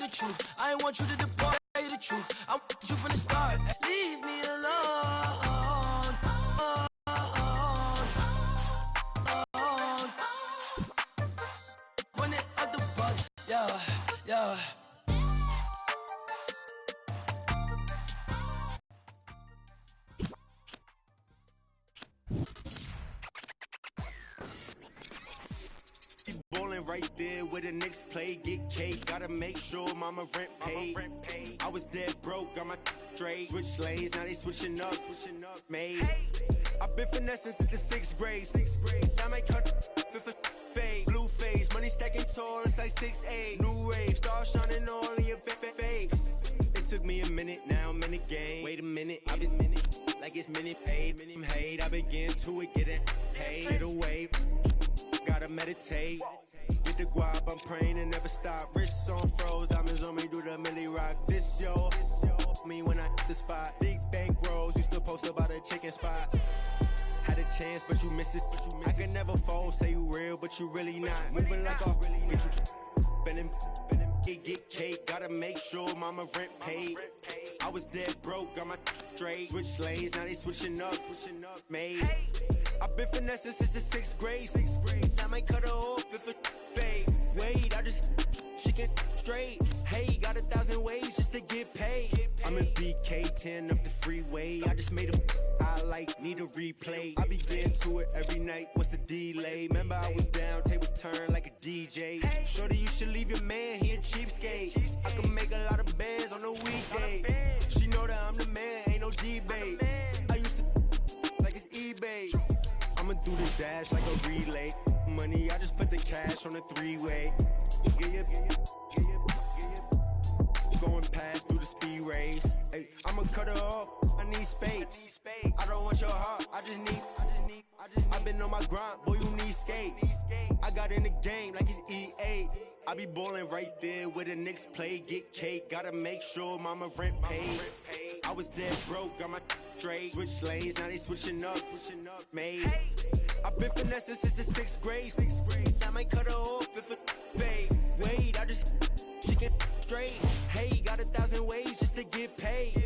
the truth. I ain't want you to depart the truth. I want you from the start. Leave me alone. Run it up the bus. Yeah, yeah. Right there where the Knicks play, get cake, gotta make sure mama rent paid. I was dead broke, got my straight. Switch lanes, now they switching up, made. I've been finessing since the 6th grade. I might cut fade. Blue face, money stacking tall, it's like 6'8". New wave, stars shining all in your face. It took me a minute, now I'm in the game. Wait a minute, I've been like it's minute paid. Hate, I begin to it, getting paid. Get away, gotta meditate. Get the guap, I'm praying and never stop. Wrists on froze, diamonds on me, do the milli rock. This yo, me when I hit the spot. Big bank rolls, used to post about a chicken spot. Had a chance, but you missed it. I can never fold, say you real, but you really not. Moving like a get you spending, get cake. Gotta make sure mama rent paid. I was dead broke, got my straight. Switch lanes, now they switching up, made. I've been finessing since the 6th grade. I might cut her off if it fade. Wait, I just chicken straight. Hey, got 1,000 ways just to get paid. I'm in BK10 up the freeway. I just made a highlight, need a replay. I begin to it every night. What's the delay? Remember I was down, tables turned like a DJ. Shorty, you should leave your man, he a cheapskate. I can make a lot of bands on a weekday. She know that I'm the man, ain't no debate. I used to like it's eBay. I'ma do the dash like a relay. Money, I just put the cash on the 3-way. Going past through the speed race. Hey, I'ma cut her off. I need space. I don't want your heart. I just need. I've been on my grind, boy. You need skates. I got in the game like it's EA. I be ballin' right there where the Knicks play. Get cake, gotta make sure mama rent paid. I was dead broke, got my straight. Switch lanes, now they switching up, made. I've been finessing since the 6th grade. I might cut her off if it fade. Wait, I just chicken straight. Hey, got 1,000 ways just to get paid.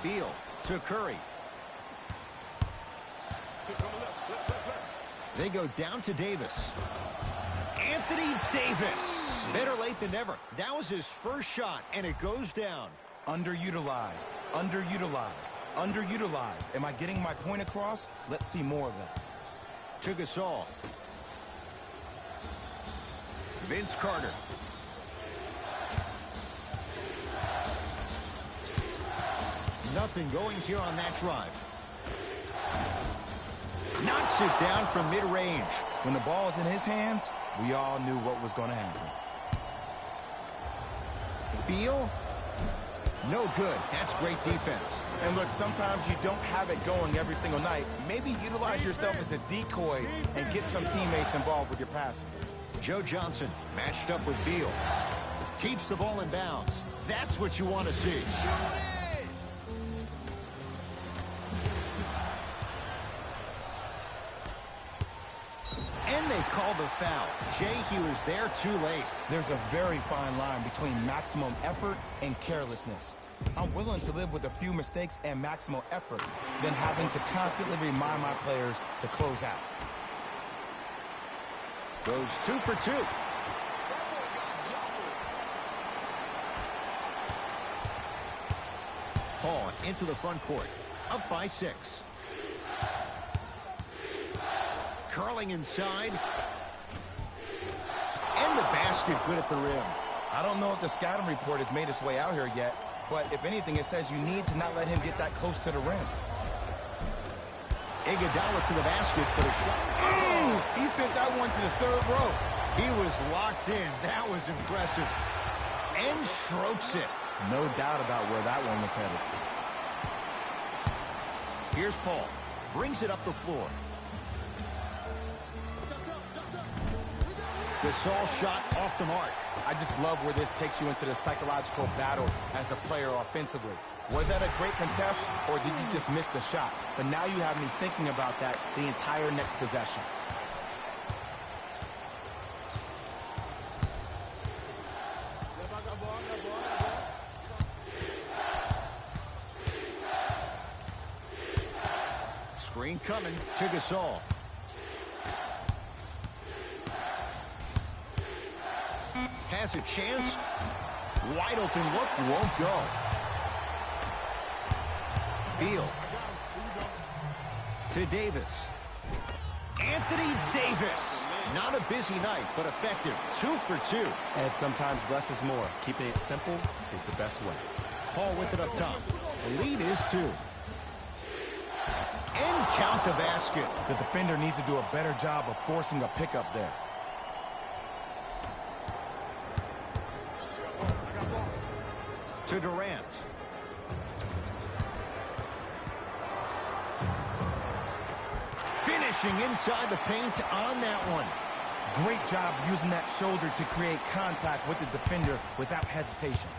Beal to Curry. They go down to Davis. Anthony Davis. Better late than never. That was his first shot, and it goes down. Underutilized, underutilized, underutilized. Am I getting my point across? Let's see more of that. To Gasol. Vince Carter. Nothing going here on that drive. Knocks it down from mid-range. When the ball is in his hands, we all knew what was going to happen. Beal? No good. That's great defense. And look, sometimes you don't have it going every single night. Maybe utilize yourself as a decoy and get some teammates involved with your passing. Joe Johnson matched up with Beal. Keeps the ball in bounds. That's what you want to see. And they call the foul. Jay, he was there too late. There's a very fine line between maximum effort and carelessness. I'm willing to live with a few mistakes and maximum effort than having to constantly remind my players to close out. Goes 2 for 2. Paul into the front court. Up by 6. Curling inside. And the basket good at the rim. I don't know if the scouting report has made its way out here yet, but if anything, it says you need to not let him get that close to the rim. Iguodala to the basket for the shot. Oh, he sent that one to the third row. He was locked in. That was impressive. And strokes it. No doubt about where that one was headed. Here's Paul. Brings it up the floor. Gasol shot off the mark. I just love where this takes you into the psychological battle as a player offensively. Was that a great contest, or did you just miss the shot? But now you have me thinking about that the entire next possession. Screen coming to Gasol. Has a chance. Wide open look, won't go. Beal. To Davis. Anthony Davis. Not a busy night, but effective. 2 for 2. And sometimes less is more. Keeping it simple is the best way. Paul with it up top. The lead is 2. And count the basket. The defender needs to do a better job of forcing a pickup there. To Durant. Finishing inside the paint on that one. Great job using that shoulder to create contact with the defender without hesitation.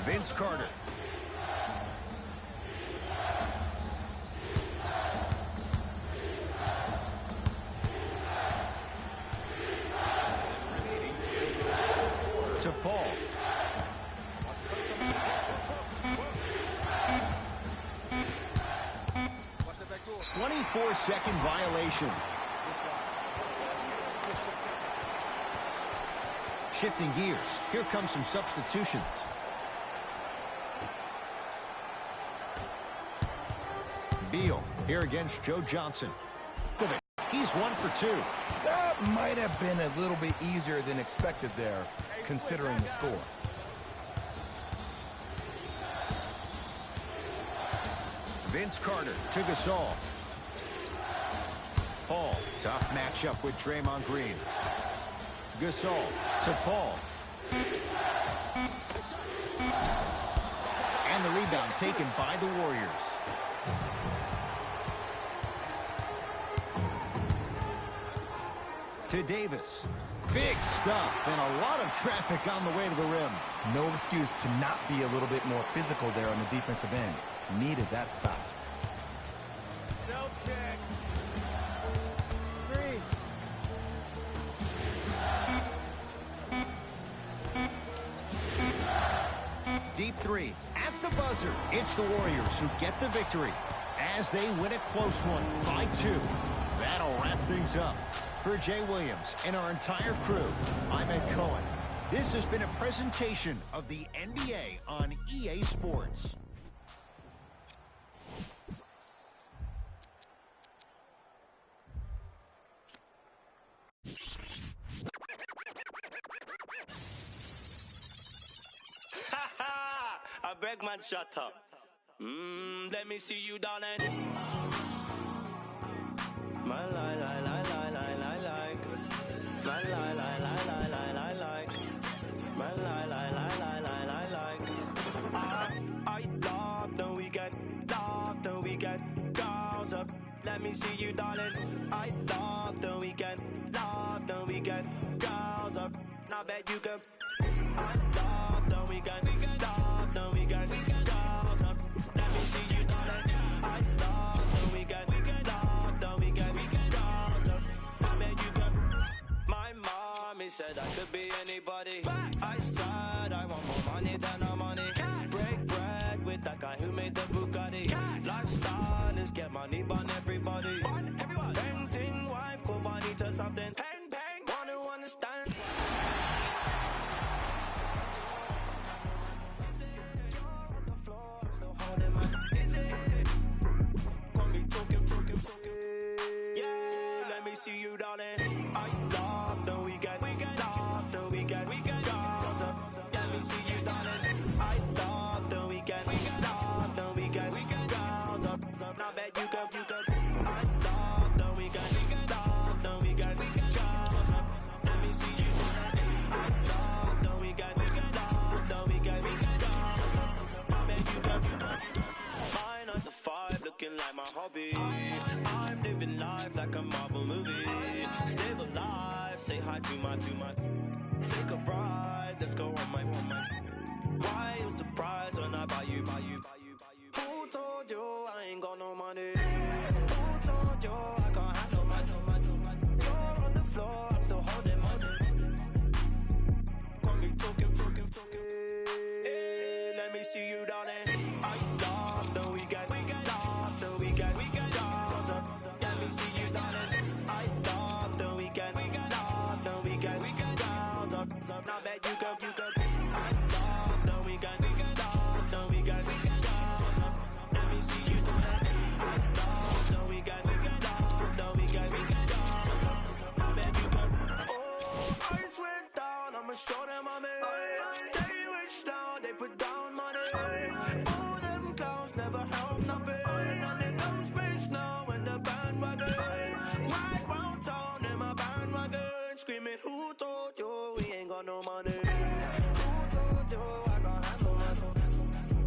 Vince Carter. To Paul. 24-second violation. Shifting gears. Here come some substitutions. Beal here against Joe Johnson. He's 1 for 2. That might have been a little bit easier than expected there, considering the score. Vince Carter to Gasol. Paul, tough matchup with Draymond Green. Gasol to Paul. And the rebound taken by the Warriors. To Davis. Big stuff and a lot of traffic on the way to the rim. No excuse to not be a little bit more physical there on the defensive end. Needed that stop. No kick. 3. Deep 3 at the buzzer. It's the Warriors who get the victory as they win a close one by 2. That'll wrap things up. For Jay Williams and our entire crew, I'm Ed Cohen. This has been a presentation of the NBA on EA Sports. I beg man, shut up. Let me see you, darling. My like. My like. My like. I love the weekend. Girls up. Let me see you, darling. I love the weekend. Girls up. I bet you could. I love the weekend. Girls up. Let me see you, darling. I love the weekend. Girls up. I bet you could. My mommy said I could be anybody. I said I want more money than no money. Break bread with that guy who made the Bugatti. Lifestyle is get money, burn everybody. Painting wife, go money to something. Want to understand. See you, darling. I love the weekend. Girls up. Let me see you, darling. I love the weekend. Girls up. Now bet you could. I hobby. I'm living life like a Marvel movie. Still alive, say hi to my. Take a ride, let's go on my. Why you surprised when I buy you? Who told you I ain't got no money? Who told you I can't handle money? You're on the floor, I'm still holding money. Got me talking. Hey, let me see you, darling. I love the weekend. Love the weekend. Let me see you, darling. I love the weekend. Love the weekend. Now bet you go. I love the weekend. Love the weekend. Let me see you, darling. I love the weekend. Love the weekend. Now bet you go. Oh, ice went down. I'ma show them I'm in. They wish down, they put down money. All them clowns never help nothing. And they go space now in the bandwagon. Right round town in my bandwagon. Screaming, who told you we ain't got no money? Who told you I got handle money?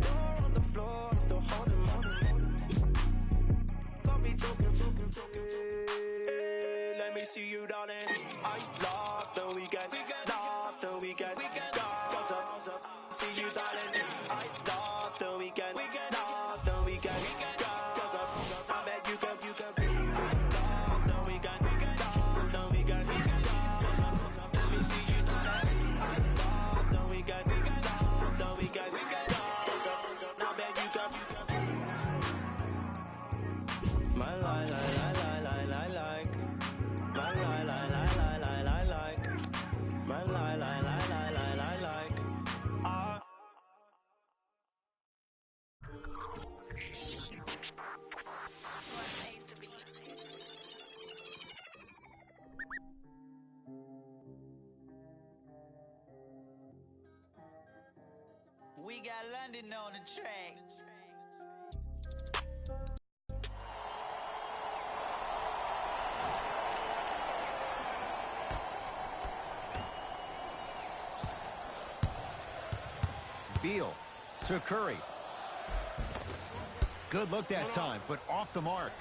You're on the floor, I'm still holding money. Got me talking. Hey, let me see you, darling. I love the weekend. Love the weekend. See you, darling. I love the weekend. Love the weekend. I bet you go. Love the weekend. Love the weekend. Let me see you, darling. I love the weekend. Love the weekend. I bet you go. My like. My like. My like. We got London on the track. Beal to Curry. Good look that time, but off the mark.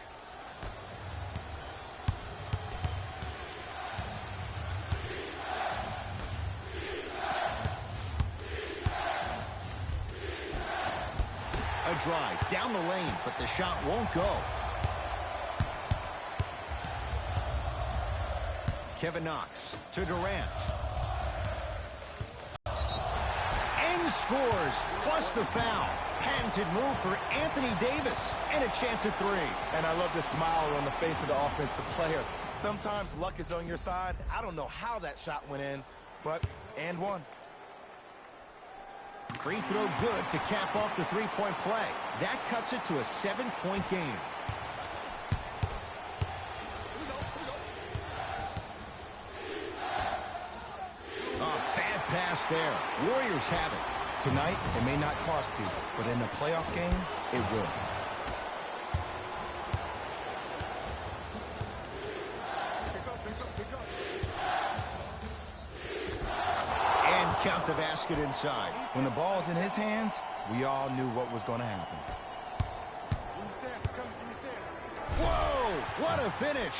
A drive down the lane, but the shot won't go. Kevin Knox to Durant. And scores, plus the foul. Patented move for Anthony Davis, and a chance at three. And I love the smile on the face of the offensive player. Sometimes luck is on your side. I don't know how that shot went in, but and one. Free throw good to cap off the three-point play. That cuts it to a 7-point game. Bad pass there. Warriors have it. Tonight, it may not cost you, but in the playoff game, it will. And count the basket inside. When the ball's in his hands, we all knew what was going to happen. Whoa, what a finish.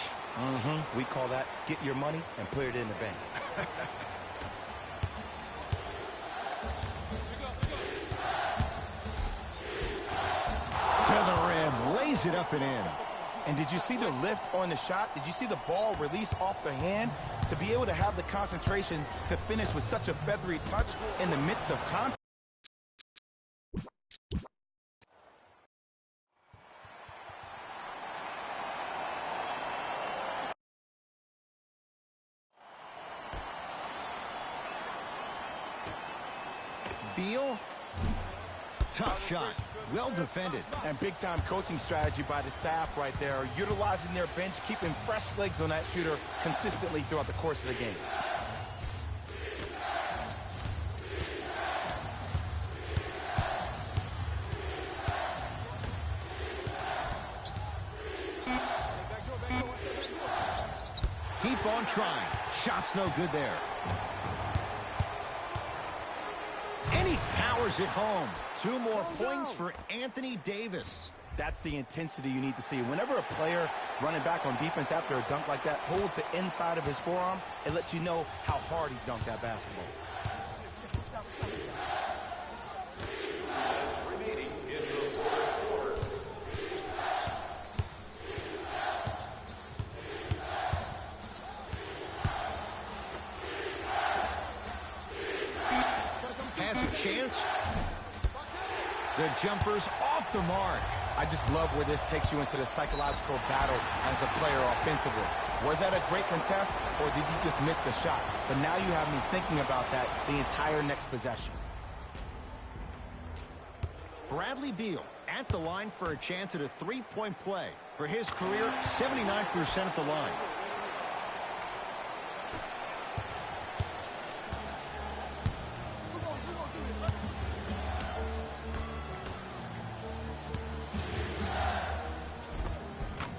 We call that get your money and put it in the bank. To the rim, lays it up and in. And did you see the lift on the shot? Did you see the ball release off the hand? To be able to have the concentration to finish with such a feathery touch in the midst of contact. Beal. Tough shot. Well defended. And big-time coaching strategy by the staff right there, utilizing their bench, keeping fresh legs on that shooter consistently throughout the course of the game. Keep on trying. Shot's no good there. And he powers it home. 2 more points for Anthony Davis. That's the intensity you need to see. Whenever a player running back on defense after a dunk like that holds the inside of his forearm, it lets you know how hard he dunked that basketball. Has a chance. The jumper's off the mark. I just love where this takes you into the psychological battle as a player offensively. Was that a great contest, or did you just miss the shot? But now you have me thinking about that the entire next possession. Bradley Beal at the line for a chance at a three-point play. For his career, 79% at the line.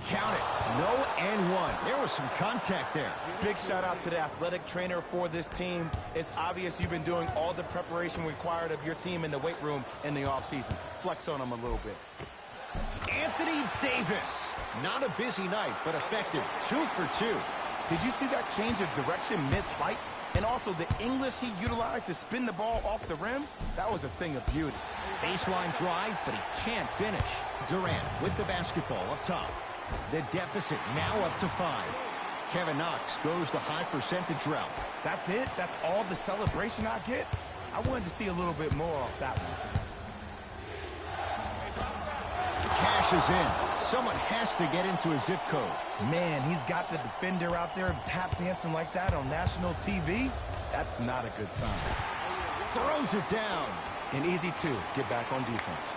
Count it. No and one. There was some contact there. Big shout out to the athletic trainer for this team. It's obvious you've been doing all the preparation required of your team in the weight room in the offseason. Flex on them a little bit. Anthony Davis. Not a busy night, but effective. 2 for 2. Did you see that change of direction mid-flight? And also the English he utilized to spin the ball off the rim? That was a thing of beauty. Baseline drive, but he can't finish. Durant with the basketball up top. The deficit now up to 5. Kevin Knox goes the high percentage route. That's it? That's all the celebration I get? I wanted to see a little bit more off that one. Cash is in. Someone has to get into a zip code. Man, he's got the defender out there tap dancing like that on national TV. That's not a good sign. Throws it down. An easy 2. Get back on defense.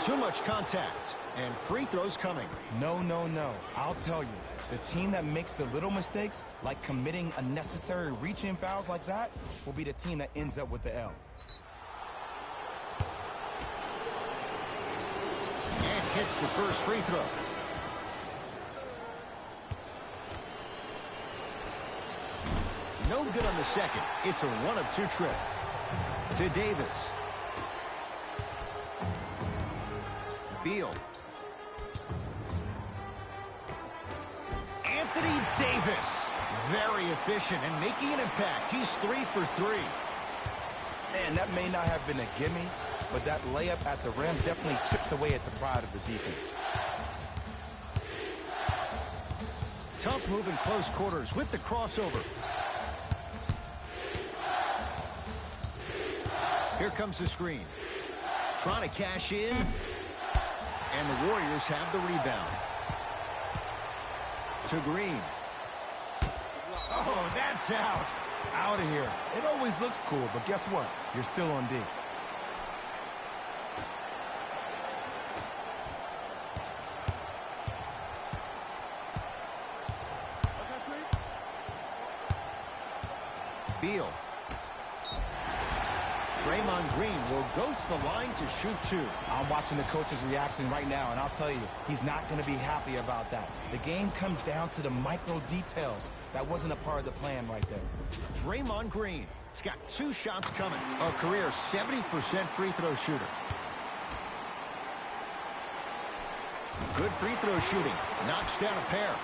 Too much contact, and free throws coming. No, no, no. I'll tell you, the team that makes the little mistakes, like committing unnecessary reach-in fouls like that, will be the team that ends up with the L. And hits the first free throw. No good on the second. It's a 1 of 2 trip. To Davis. Beal. Anthony Davis. Very efficient and making an impact. He's 3 for 3. Man, that may not have been a gimme, but that layup at the rim definitely chips away at the pride of the defense. Tough move in close quarters with the crossover. Here comes the screen. Trying to cash in. And the Warriors have the rebound. To Green. Oh, that's out. Out of here. It always looks cool, but guess what? You're still on D. Beal. Draymond Green will go to the line to shoot 2. I'm watching the coach's reaction right now, and I'll tell you, he's not going to be happy about that. The game comes down to the micro details. That wasn't a part of the plan right there. Draymond Green. He's got 2 shots coming. A career 70% free throw shooter. Good free throw shooting. Knocks down a pair.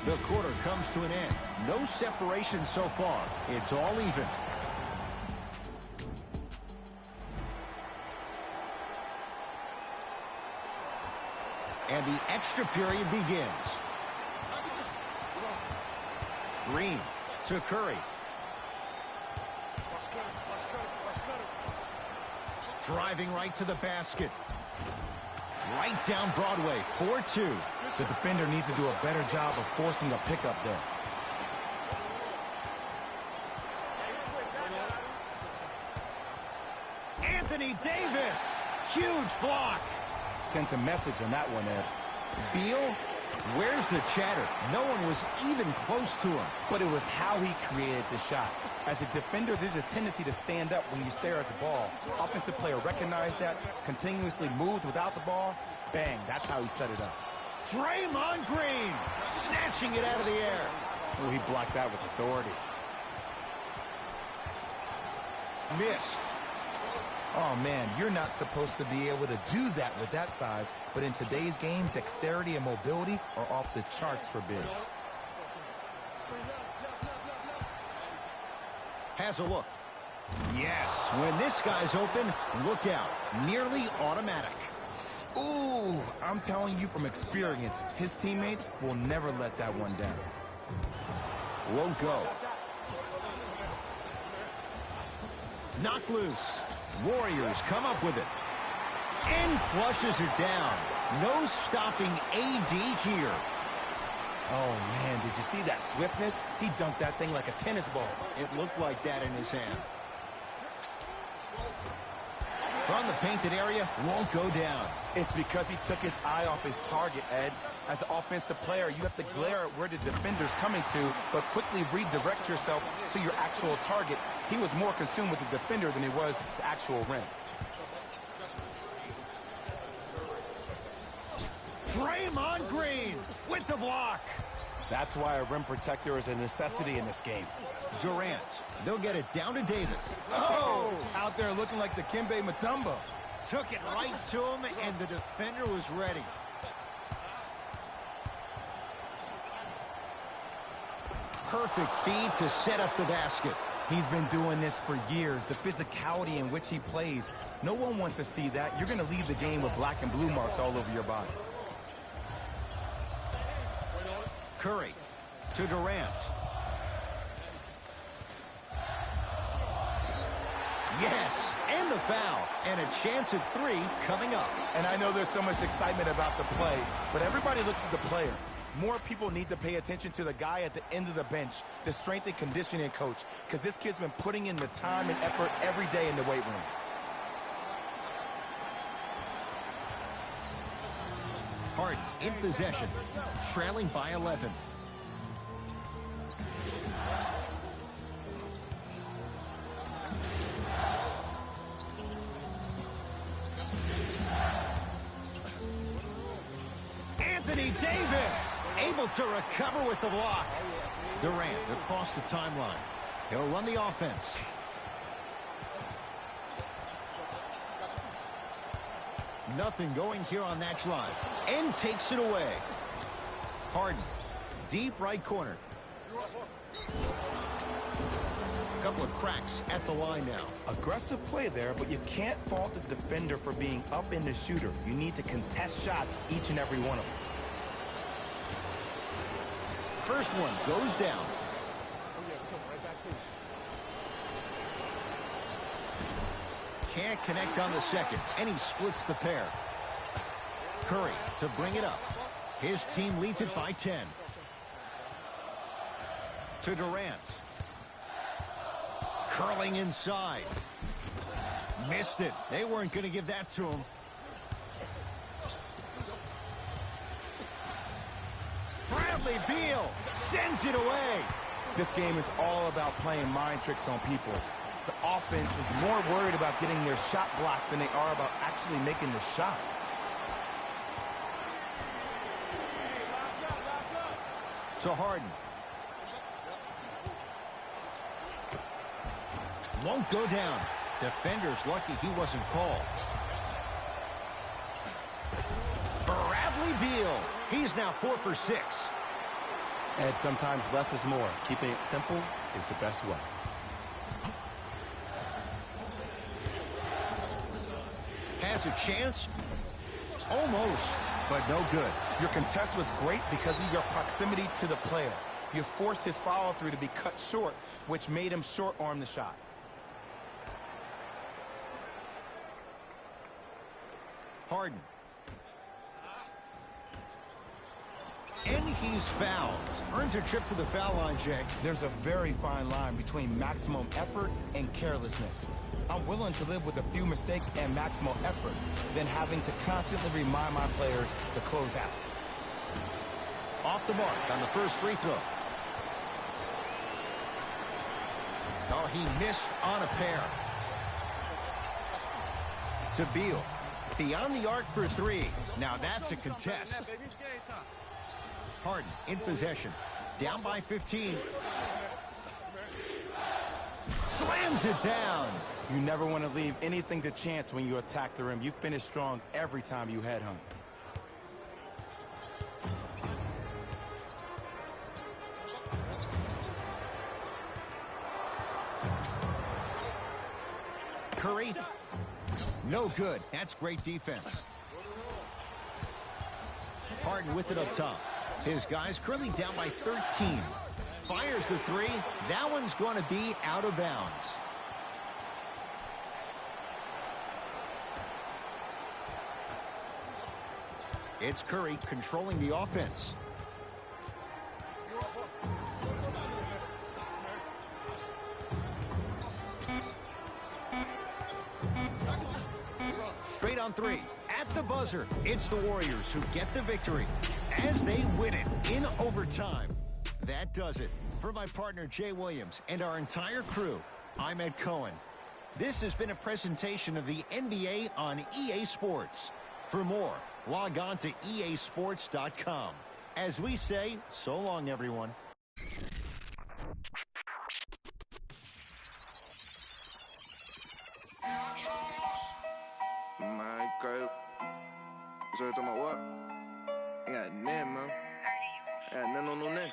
The quarter comes to an end. No separation so far. It's all even. And the extra period begins. Green to Curry. Driving right to the basket. Right down Broadway, 4-2. The defender needs to do a better job of forcing a pickup there. Anthony Davis. Huge block. Sent a message on that one, Ed. Beal Where's the chatter? No one was even close to him. But it was how he created the shot. As a defender, there's a tendency to stand up when you stare at the ball. Offensive player recognized that, continuously moved without the ball. Bang, that's how he set it up. Draymond Green snatching it out of the air. Oh, he blocked that with authority. Missed. Oh, man, you're not supposed to be able to do that with that size, but in today's game, dexterity and mobility are off the charts for bigs. Has a look. Yes, when this guy's open, look out. Nearly automatic. Ooh, I'm telling you from experience, his teammates will never let that one down. Won't go. Knocked loose. Warriors come up with it. And flushes it down. No stopping AD here. Oh, man, did you see that swiftness? He dunked that thing like a tennis ball. It looked like that in his hand. From the painted area, won't go down. It's because he took his eye off his target, Ed. As an offensive player, you have to glare at where the defender's coming to, but quickly redirect yourself to your actual target. He was more consumed with the defender than he was the actual rim. Draymond Green with the block. That's why a rim protector is a necessity in this game. Durant, they'll get it down to Davis. Oh! Out there looking like the Kimbe Mutombo. Took it right to him, and the defender was ready. Perfect feed to set up the basket. He's been doing this for years. The physicality in which he plays. No one wants to see that. You're going to leave the game with black and blue marks all over your body. Curry to Durant. Yes, and the foul. And a chance at 3 coming up. And I know there's so much excitement about the play, but everybody looks at the player. More people need to pay attention to the guy at the end of the bench, the strength and conditioning coach, because this kid's been putting in the time and effort every day in the weight room. Harden in possession, trailing by 11. Anthony Davis able to recover with the block. Durant across the timeline. He'll run the offense. Nothing going here on that drive. And takes it away. Harden, deep right corner. A couple of cracks at the line now. Aggressive play there, but you can't fault the defender for being up in the shooter. You need to contest shots, each and every one of them. First one goes down. Can't connect on the second, and he splits the pair. Curry to bring it up. His team leads it by 10. To Durant. Curling inside. Missed it. They weren't going to give that to him. Bradley Beal sends it away. This game is all about playing mind tricks on people. The offense is more worried about getting their shot blocked than they are about actually making the shot. To Harden. Won't go down. Defender's lucky he wasn't called. Bradley Beal. He's now 4 for 6. And sometimes less is more. Keeping it simple is the best way. Has a chance? Almost, but no good. Your contest was great because of your proximity to the player. You forced his follow-through to be cut short, which made him short-arm the shot. Harden. And he's fouled. Earns a trip to the foul line, Jake. There's a very fine line between maximum effort and carelessness. I'm willing to live with a few mistakes and maximal effort than having to constantly remind my players to close out. Off the mark on the first free throw. Oh, he missed on a pair. To Beal. Beyond the arc for three. Now that's a contest. Harden in possession. Down by 15. Slams it down. You never want to leave anything to chance when you attack the rim. You finish strong every time you headhunt. Curry. No good. That's great defense. Harden with it up top. His guys currently down by 13. Fires the three. That one's going to be out of bounds. It's Curry controlling the offense. Straight on three. At the buzzer, it's the Warriors who get the victory as they win it in overtime. That does it. For my partner, Jay Williams, and our entire crew, I'm Ed Cohen. This has been a presentation of the NBA on EA Sports. For more, log on to easports.com. As we say, so long, everyone. My girl. So you talking about what? I got nothing, man. I got nothing on no name.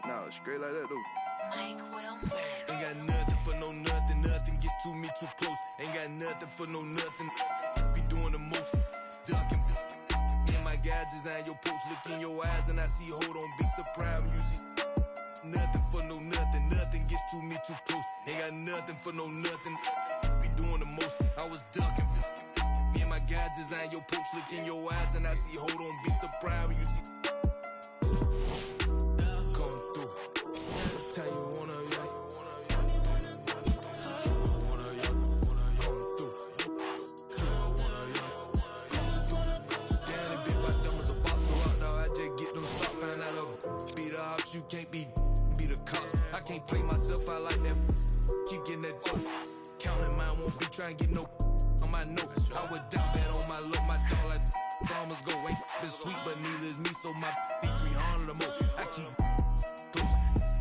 No, straight like that, though. Mike Wilmer. Ain't got nothing for no nothing. Nothing gets to me too close. Ain't got nothing for no nothing. Be doing the most. Ducking. And my guy design your post. Look in your eyes and I see, hold on, be surprised when you see. Nothing for no nothing. Nothing gets to me too close. Ain't got nothing for no nothing. Be doing the most. I was ducking. Me and my guy design your post. Look in your eyes and I see, hold on, be surprised when you see. Tell you wanna you can't be the cops. I can't play myself out like that. Keep getting that dope. Counting mine, won't be trying to get no on my note. I would die bad on my luck, my dog like farmers go. Ain't been sweet, but neither is me, so my be 300 or more. I keep close.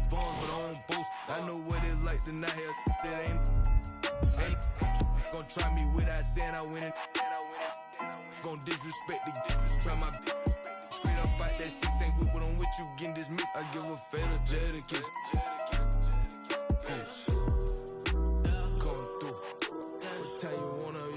Phones, but I don't boast. I know what it's like to not have that ain't gonna try me without saying I win it. Gonna disrespect the try my straight up fight that 6 ain't with what I'm with you getting dismissed. I give a fatal Jada kiss. Come through. What time you wanna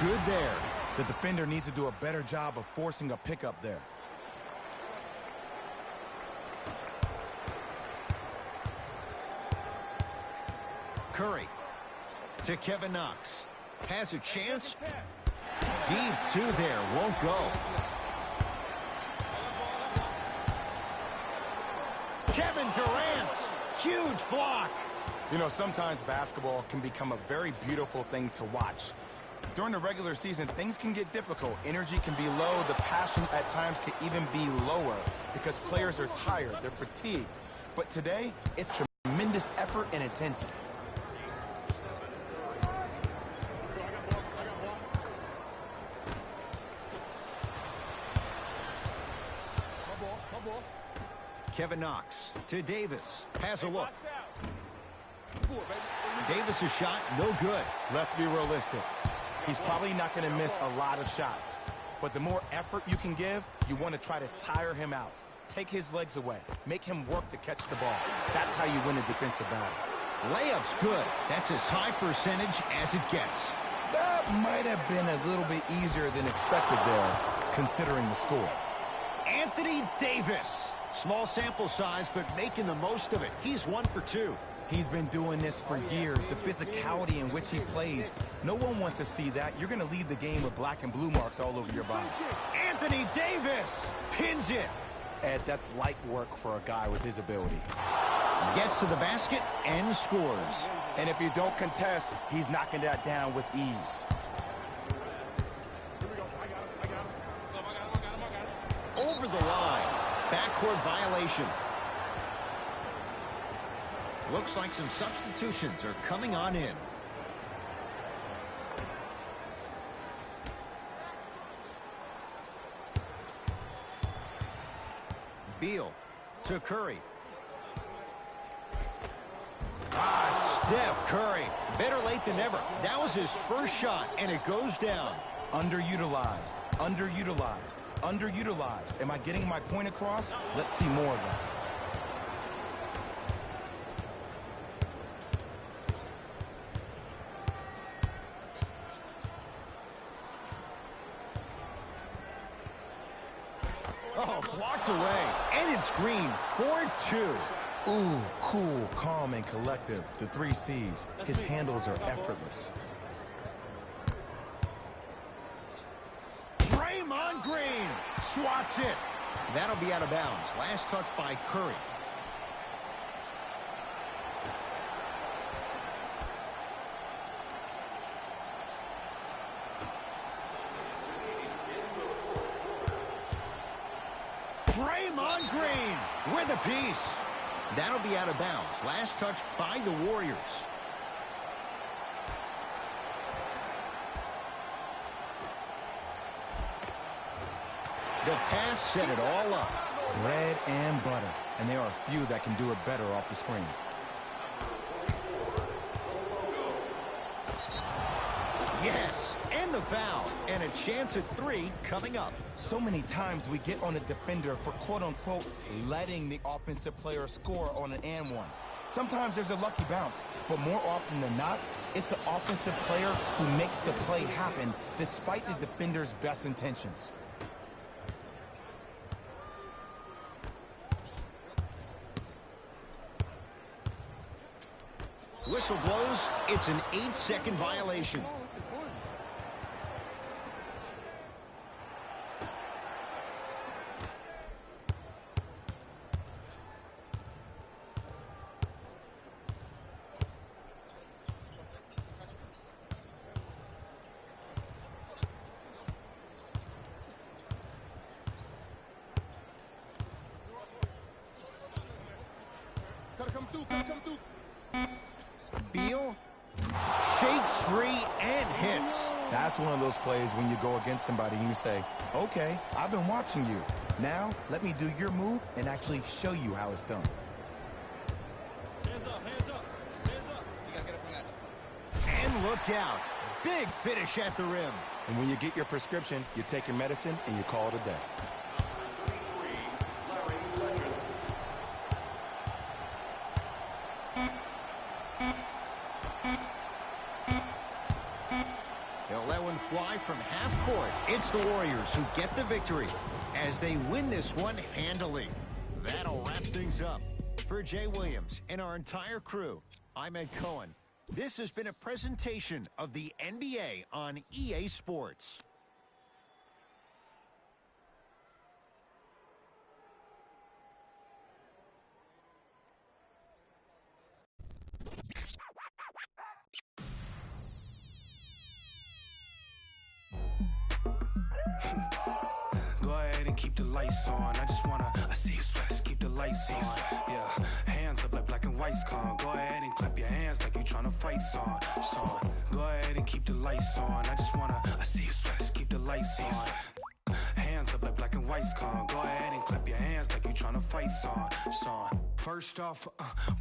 Good there. The defender needs to do a better job of forcing a pickup there. Curry to Kevin Knox. Has a chance. Deep two there. Won't go. Kevin Durant. Huge block. You know, sometimes basketball can become a very beautiful thing to watch. During the regular season, things can get difficult. Energy can be low. The passion at times can even be lower because players are tired. They're fatigued. But today, it's tremendous effort and intensity. Kevin Knox to Davis. Has a look. Davis' shot, no good. Let's be realistic. He's probably not going to miss a lot of shots. But the more effort you can give, you want to try to tire him out. Take his legs away. Make him work to catch the ball. That's how you win a defensive battle. Layup's good. That's as high percentage as it gets. That might have been a little bit easier than expected there, considering the score. Anthony Davis. Small sample size, but making the most of it. He's 1 for 2. He's been doing this for years. The physicality in which he plays, no one wants to see that. You're going to leave the game with black and blue marks all over your body. Anthony Davis pins it. Ed, that's light work for a guy with his ability. Gets to the basket and scores. And if you don't contest, he's knocking that down with ease. Over the line. Backcourt violation. Looks like some substitutions are coming on in. Beal to Curry. Steph Curry. Better late than never. That was his first shot, and it goes down. Underutilized, underutilized, underutilized. Am I getting my point across? Let's see more of that. Oh, blocked away. And it's Green, 4-2. Ooh, cool, calm, and collective. The 3 C's. His handles are effortless. Draymond Green swats it. That'll be out of bounds. Last touch by Curry. Draymond Green with a piece. That'll be out of bounds. Last touch by the Warriors. The pass set it all up. Bread and butter. And there are a few that can do it better off the screen. Yes, and the foul. And a chance at 3 coming up. So many times we get on a defender for quote-unquote letting the offensive player score on an and one. Sometimes there's a lucky bounce, but more often than not, it's the offensive player who makes the play happen despite the defender's best intentions. Whistle blows. It's an 8-second violation. Beal shakes free and hits. That's one of those plays when you go against somebody and you say, okay, I've been watching you. Now, let me do your move and actually show you how it's done. Hands up, hands up, hands up. You gotta get up from that. And look out. Big finish at the rim. And when you get your prescription, you take your medicine and you call it a day. They'll let one fly from half court. It's the Warriors who get the victory as they win this one handily. That'll wrap things up. For Jay Williams and our entire crew, I'm Ed Cohen. This has been a presentation of the NBA on EA Sports. Go ahead and keep the lights on. I just wanna, I see you sweat, just keep the lights on. Yeah, hands up like black and white's con. Go ahead and clap your hands like you tryna fight song. Go ahead and keep the lights on. I just wanna, I see you sweat, just keep the lights on. Hands up like black and white's con. Go ahead and clap your hands like you tryna fight song. First off,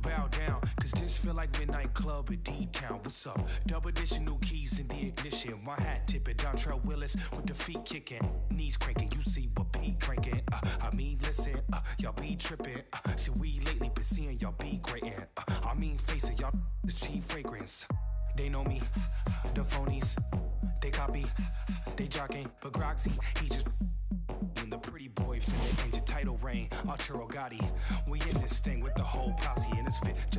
bow down, cause this feel like midnight club at D-Town. What's up? Double edition, new keys in the ignition. My hat tipping, Dontrell Willis with the feet kicking, knees cranking. You see what Pete cranking. I mean, listen, y'all be tripping. See, we lately been seeing y'all be grating. I mean, face it, y'all the cheap fragrance. They know me, the phonies. They copy, they jocking. But Groxy, he just in the pretty boy finna engine title reign. Arturo Gotti, we in this thing with the whole posse in his fit.